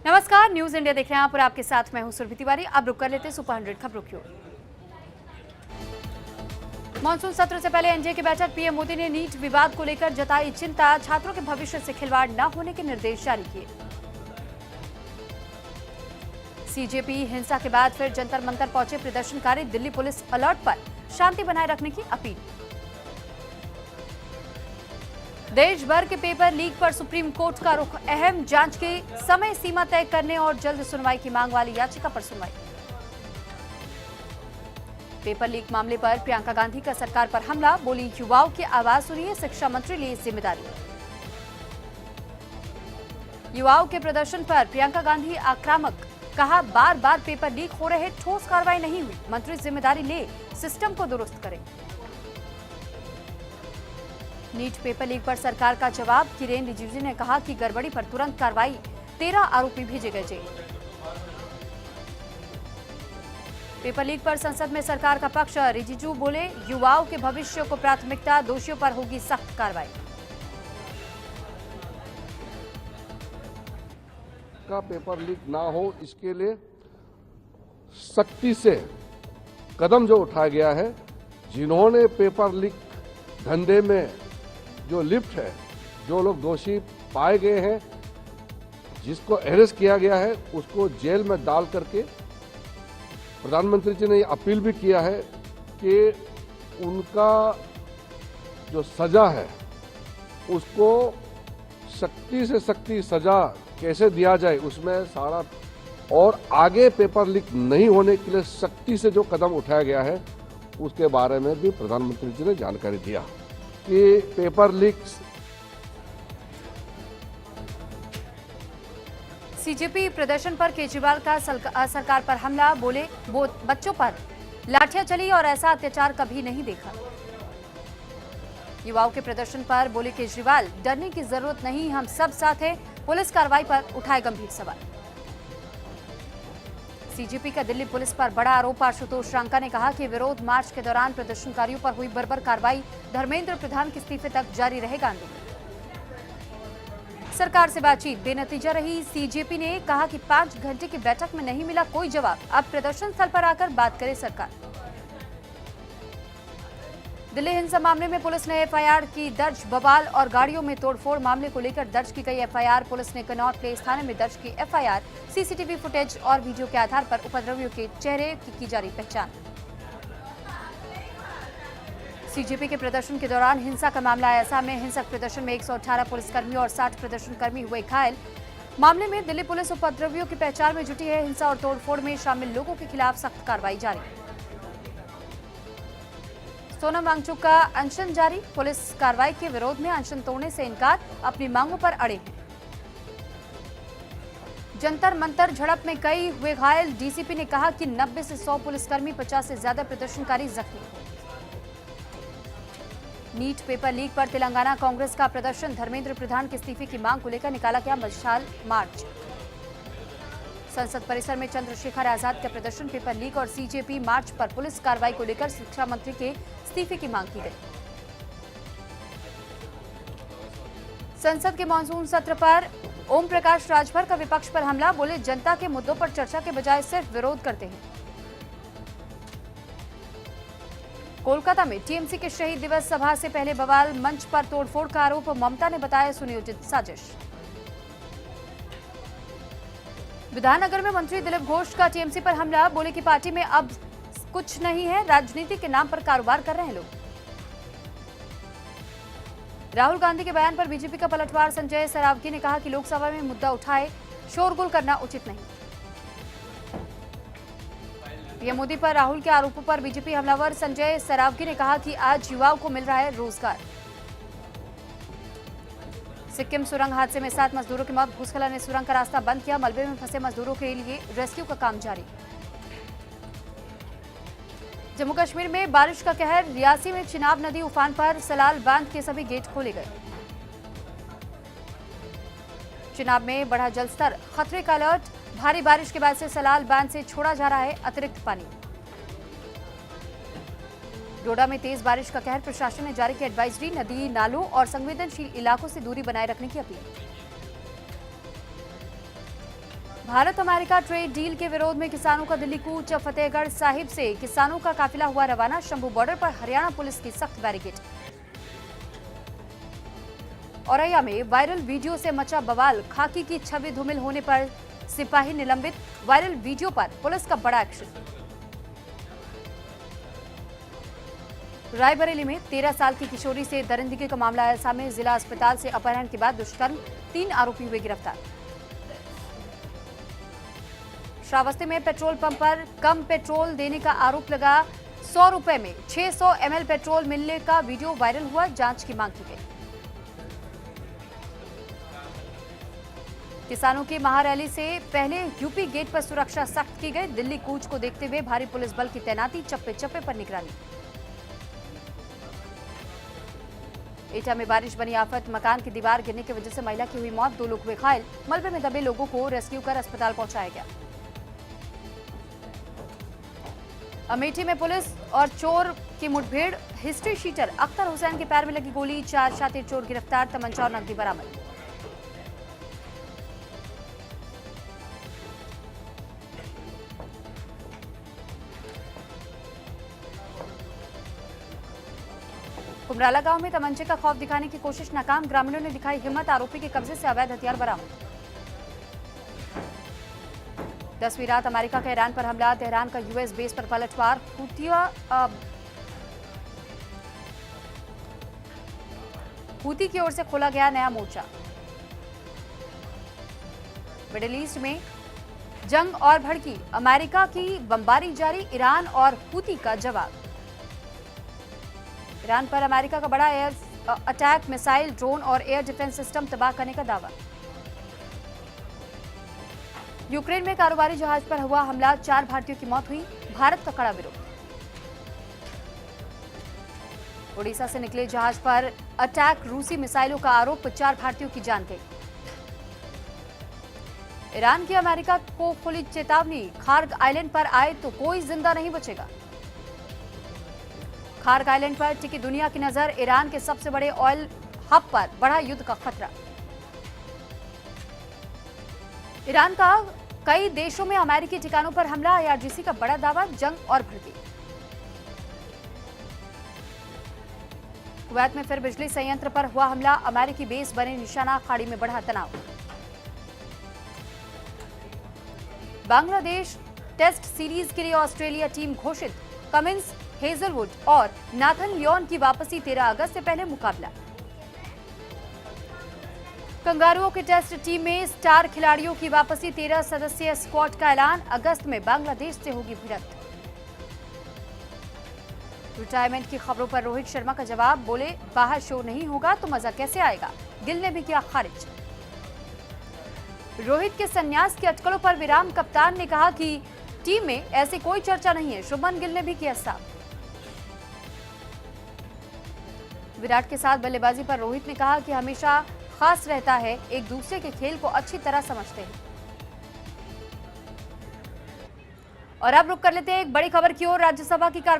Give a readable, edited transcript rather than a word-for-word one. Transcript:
नमस्कार, news India देख रहे हैं आप और आपके साथ मैं हूं सुरभि तिवारी। अब रुक कर लेते हैं सुपर 100 खबरों की ओर। मॉनसून सत्र से पहले एनडीए की बैठक। पीएम मोदी ने नीट विवाद को लेकर जताई चिंता, छात्रों के भविष्य से खिलवाड़ न होने के निर्देश जारी किए। सीजेपी हिंसा के बाद फिर जंतर मंतर पहुंचे प्रदर्शनकारी, दिल्ली पुलिस अलर्ट पर, शांति बनाए रखने की अपील। देश भर के पेपर लीक पर सुप्रीम कोर्ट का रुख, अहम जांच की समय सीमा तय करने और जल्द सुनवाई की मांग वाली याचिका पर सुनवाई। पेपर लीक मामले पर प्रियंका गांधी का सरकार पर हमला, बोली युवाओं की आवाज सुनिए, शिक्षा मंत्री लिए जिम्मेदारी। युवाओं के प्रदर्शन पर प्रियंका गांधी आक्रामक, कहा बार बार पेपर लीक हो रहे, ठोस कार्रवाई नहीं हुई, मंत्री जिम्मेदारी ले सिस्टम को दुरुस्त करें। नीट पेपर लीक पर सरकार का जवाब, किरेन रिजिजू ने कहा कि गड़बड़ी पर तुरंत कार्रवाई, 13 आरोपी भेजे गए जेल। पेपर लीक पर संसद में सरकार का पक्ष, रिजिजू बोले युवाओं के भविष्य को प्राथमिकता, दोषियों पर होगी सख्त कार्रवाई। का पेपर लीक ना हो, इसके लिए सख्ती से कदम जो उठाया गया है, जिन्होंने पेपर लीक धंधे में जो लिप्त है, जो लोग दोषी पाए गए हैं, जिसको अरेस्ट किया गया है, उसको जेल में डाल करके प्रधानमंत्री जी ने ये अपील भी किया है कि उनका जो सजा है उसको सख्ती से सख्ती सजा कैसे दिया जाए, उसमें सारा, और आगे पेपर लीक नहीं होने के लिए सख्ती से जो कदम उठाया गया है उसके बारे में भी प्रधानमंत्री जी ने जानकारी दिया कि पेपर लीक। सीजेपी प्रदर्शन पर केजरीवाल का सरकार पर हमला, बोले वो बच्चों पर लाठियां चली और ऐसा अत्याचार कभी नहीं देखा। युवाओं के प्रदर्शन पर बोले केजरीवाल, डरने की जरूरत नहीं, हम सब साथ हैं, पुलिस कार्रवाई पर उठाए गंभीर सवाल। सीजेपी का दिल्ली पुलिस पर बड़ा आरोप, आशुतोष रांका ने कहा कि विरोध मार्च के दौरान प्रदर्शनकारियों पर हुई बर्बर कार्रवाई, धर्मेंद्र प्रधान के इस्तीफे तक जारी रहेगा आंदोलन। सरकार से बातचीत बेनतीजा रही, सीजेपी ने कहा कि 5 घंटे की बैठक में नहीं मिला कोई जवाब, अब प्रदर्शन स्थल पर आकर बात करे सरकार। दिल्ली हिंसा मामले में पुलिस ने एफआईआर की दर्ज, बवाल और गाड़ियों में तोड़फोड़ मामले को लेकर दर्ज की गई एफआईआर। पुलिस ने कनॉट प्लेस थाने में दर्ज की एफआईआर, सीसीटीवी फुटेज और वीडियो के आधार पर उपद्रवियों के चेहरे की जा रही पहचान। सीजेपी के प्रदर्शन के दौरान हिंसा का मामला आया सामने, हिंसक प्रदर्शन में 118 पुलिसकर्मी और 60 प्रदर्शनकर्मी हुए घायल। मामले में दिल्ली पुलिस उपद्रवियों की पहचान में जुटी है, हिंसा और तोड़फोड़ में शामिल लोगों के खिलाफ सख्त कार्रवाई जारी। सोनम वांगचुक का अनशन जारी, पुलिस कार्रवाई के विरोध में अनशन तोड़ने से इनकार, अपनी मांगों पर अड़े हैं। जंतर मंतर झड़प में कई हुए घायल, डीसीपी ने कहा कि 90 से 100 पुलिसकर्मी, 50 से ज्यादा प्रदर्शनकारी जख्मी। नीट पेपर लीक पर तेलंगाना कांग्रेस का प्रदर्शन, धर्मेंद्र प्रधान के इस्तीफे की मांग को लेकर निकाला गया मशाल मार्च। संसद परिसर में चंद्रशेखर आजाद का प्रदर्शन, पेपर लीक और सीजेपी मार्च पर पुलिस कार्रवाई को लेकर शिक्षा मंत्री के इस्तीफे की मांग की गई। संसद के मानसून सत्र पर ओम प्रकाश राजभर का विपक्ष पर हमला, बोले जनता के मुद्दों पर चर्चा के बजाय सिर्फ विरोध करते हैं। कोलकाता में टीएमसी के शहीद दिवस सभा से पहले बवाल, मंच पर तोड़फोड़ का आरोप, ममता ने बताया सुनियोजित साजिश। विधाननगर में मंत्री दिलीप घोष का टीएमसी पर हमला, बोले कि पार्टी में अब कुछ नहीं है, राजनीति के नाम पर कारोबार कर रहे हैं लोग। राहुल गांधी के बयान पर बीजेपी का पलटवार, संजय सरावगी ने कहा कि लोकसभा में मुद्दा उठाए, शोरगुल करना उचित नहीं। पीएम मोदी पर राहुल के आरोपों पर बीजेपी हमलावर, संजय सरावगी ने कहा कि आज युवाओं को मिल रहा है रोजगार। सिक्किम सुरंग हादसे में 7 मजदूरों की मौत, भूस्खलन ने सुरंग का रास्ता बंद किया, मलबे में फंसे मजदूरों के लिए रेस्क्यू का काम जारी। जम्मू कश्मीर में बारिश का कहर, रियासी में चिनाब नदी उफान पर, सलाल बांध के सभी गेट खोले गए। चिनाब में बढ़ा जलस्तर, खतरे का अलर्ट, भारी बारिश के बाद से सलाल बांध से छोड़ा जा रहा है अतिरिक्त पानी। डोडा में तेज बारिश का कहर, प्रशासन ने जारी की एडवाइजरी, नदी नालों और संवेदनशील इलाकों से दूरी बनाए रखने की appeal. Bharat America trade deal के विरोध में किसानों का दिल्ली कूच। फतेहगढ़ साहिब से किसानों का काफिला हुआ रवाना। शंभू बॉर्डर पर हरियाणा पुलिस की सख्त बैरिकेड। औरैया में वायरल वीडियो से मचा बवाल। खाकी की छवि धूमिल होने पर सिपाही निलंबित। वायरल वीडियो पर पुलिस का बड़ा एक्शन। रायबरेली में 13 साल की किशोरी से दरिंदगी का मामला आया सामने। जिला अस्पताल से अपहरण के बाद दुष्कर्म, 3 आरोपी हुए गिरफ्तार। श्रावस्ती में पेट्रोल पंप पर कम पेट्रोल देने का आरोप लगा। 100 रुपए में 600 ml पेट्रोल मिलने का वीडियो वायरल हुआ। जांच की मांग की गई। किसानों की महारैली से पहले यूपी गेट पर सुरक्षा सख्त की गई। दिल्ली कूच को देखते हुए भारी पुलिस बल की तैनाती। चप्पे चप्पे पर निगरानी। एटा में बारिश बनी आफत। मकान की दीवार गिरने की वजह से महिला की हुई मौत। 2 लोग हुए घायल। मलबे में दबे लोगों को रेस्क्यू कर अस्पताल पहुंचाया गया। अमेठी में पुलिस और चोर की मुठभेड़। हिस्ट्री शीटर अख्तर हुसैन के पैर में लगी गोली। 4 शातिर चोर गिरफ्तार। तमंचा और नकदी बरामद। कुमराला गांव में तमंचे का खौफ दिखाने की कोशिश नाकाम। ग्रामीणों ने दिखाई हिम्मत। आरोपी के कब्जे से अवैध हथियार बरामद। 10वीं रात अमेरिका का ईरान पर हमला। तेहरान का यूएस बेस पर पलटवार। हूती की ओर से खोला गया नया मोर्चा। मिडिल ईस्ट में जंग और भड़की। अमेरिका की बमबारी जारी। ईरान और हूती का जवाब। ईरान पर अमेरिका का बड़ा एयर अटैक। मिसाइल, ड्रोन और एयर डिफेंस सिस्टम तबाह करने का दावा। यूक्रेन में कारोबारी जहाज पर हुआ हमला। 4 भारतीयों की मौत हुई। भारत का कड़ा विरोध। ओडिशा से निकले जहाज पर अटैक। रूसी मिसाइलों का आरोप। 4 भारतीयों की जान गई। ईरान की अमेरिका को खुली चेतावनी। खार्ग आइलैंड पर आए तो कोई जिंदा नहीं बचेगा। खार्ग आइलैंड पर टिकी दुनिया की नजर। ईरान के सबसे बड़े ऑयल हब पर बढ़ा युद्ध का खतरा। ईरान का कई देशों में अमेरिकी ठिकानों पर हमला। आईआरजीसी का बड़ा दावा। जंग और भड़की। कुवैत में फिर बिजली संयंत्र पर हुआ हमला। अमेरिकी बेस बने निशाना। खाड़ी में बढ़ा तनाव। बांग्लादेश टेस्ट सीरीज के लिए ऑस्ट्रेलिया टीम घोषित। कमिंस, हेजलवुड और नाथन लियोन की वापसी। 13 अगस्त से पहले मुकाबला। कंगारुओं की टेस्ट टीम में स्टार खिलाड़ियों की वापसी। 13 सदस्यीय स्क्वाड का ऐलान। अगस्त में बांग्लादेश से होगी भिड़ंत। रिटायरमेंट की खबरों पर रोहित शर्मा का जवाब। बोले, बाहर शो नहीं होगा तो मजा कैसे आएगा। गिल ने भी किया खारिज। रोहित के संन्यास की अटकलों पर विराम। कप्तान ने कहा कि टीम में ऐसी कोई चर्चा नहीं है। शुभमन गिल ने भी किया साफ। विराट के साथ बल्लेबाजी पर रोहित ने कहा कि हमेशा खास रहता है। एक दूसरे के खेल को अच्छी तरह समझते हैं। और अब रुक कर लेते हैं एक बड़ी खबर की ओर। राज्यसभा की कार्रवाई